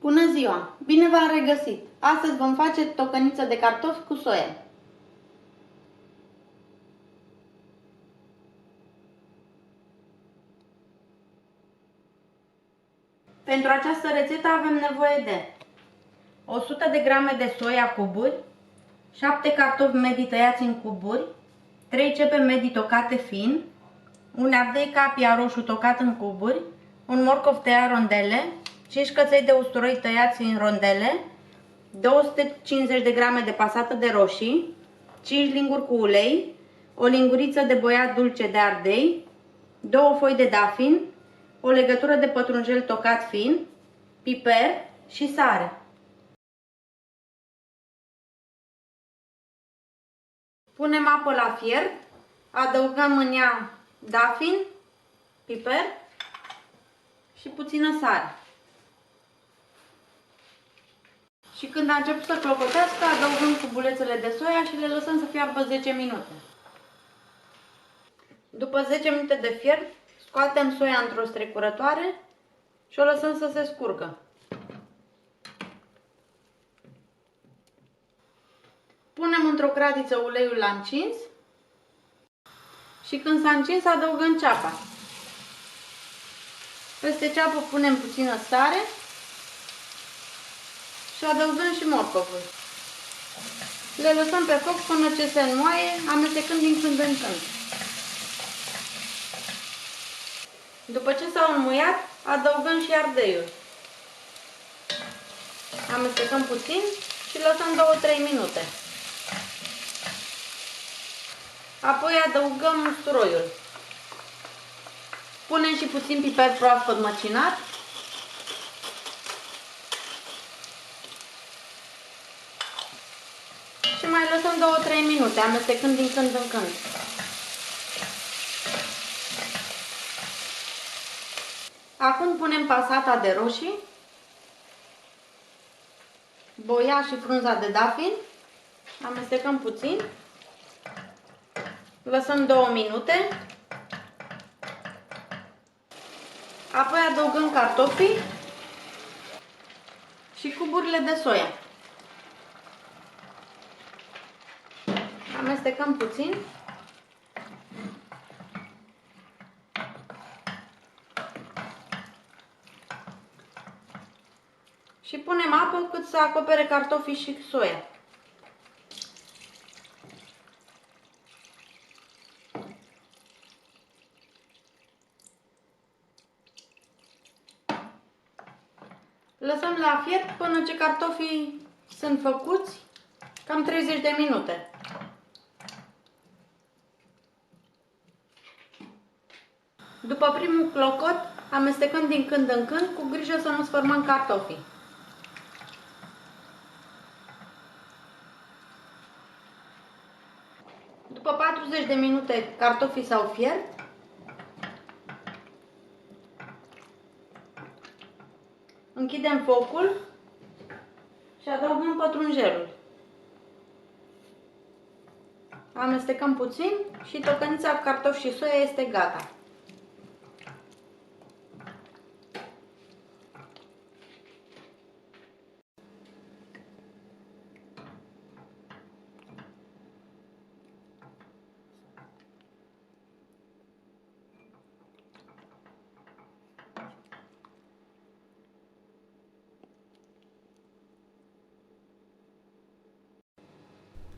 Bună ziua! Bine v-am regăsit! Astăzi vom face tocăniță de cartofi cu soia. Pentru această rețetă avem nevoie de 100 de grame de soia cuburi, 7 cartofi medii tăiați în cuburi, 3 cepe medii tocate fin, un ardei capia roșu tocat în cuburi, un morcov tăiat rondele, 5 căței de usturoi tăiați în rondele, 250 de grame de pasată de roșii, 5 linguri cu ulei, o linguriță de boiat dulce de ardei, 2 foi de dafin, o legătură de pătrunjel tocat fin, piper și sare. Punem apă la fiert, adăugăm în ea dafin, piper și puțină sare. Și când a început să clopotească, adăugăm cubulețele de soia și le lăsăm să fiarbă 10 minute. După 10 minute de fiert, scoatem soia într-o strecurătoare și o lăsăm să se scurgă. Punem într-o cratiță uleiul la încins și când s-a încins adăugăm ceapa. Peste ceapă punem puțină sare și adăugăm și morcovul. Le lăsăm pe foc până ce se înmoaie, amestecând din când în când. După ce s-au înmuiat, adăugăm și ardeiul. Amestecăm puțin și lăsăm 2-3 minute. Apoi adăugăm usturoiul. Punem și puțin piper proaspăt măcinat. Și mai lăsăm 2-3 minute, amestecând din când în când. Acum punem pasata de roșii, boia și frunza de dafin, amestecăm puțin, lăsăm 2 minute, apoi adăugăm cartofii și cuburile de soia. Amestecăm puțin. Și punem apă cât să acopere cartofii și soia. Lăsăm la fiert până ce cartofii sunt făcuți, cam 30 de minute. După primul clocot, amestecăm din când în când, cu grijă să nu sfărmăm cartofii. După 40 de minute, cartofii s-au fiert. Închidem focul și adăugăm pătrunjelul. Amestecăm puțin și tocănița cu cartofi și soia este gata.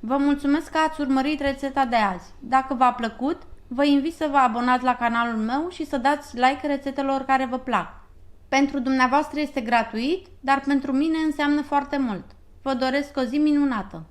Vă mulțumesc că ați urmărit rețeta de azi. Dacă v-a plăcut, vă invit să vă abonați la canalul meu și să dați like rețetelor care vă plac. Pentru dumneavoastră este gratuit, dar pentru mine înseamnă foarte mult. Vă doresc o zi minunată!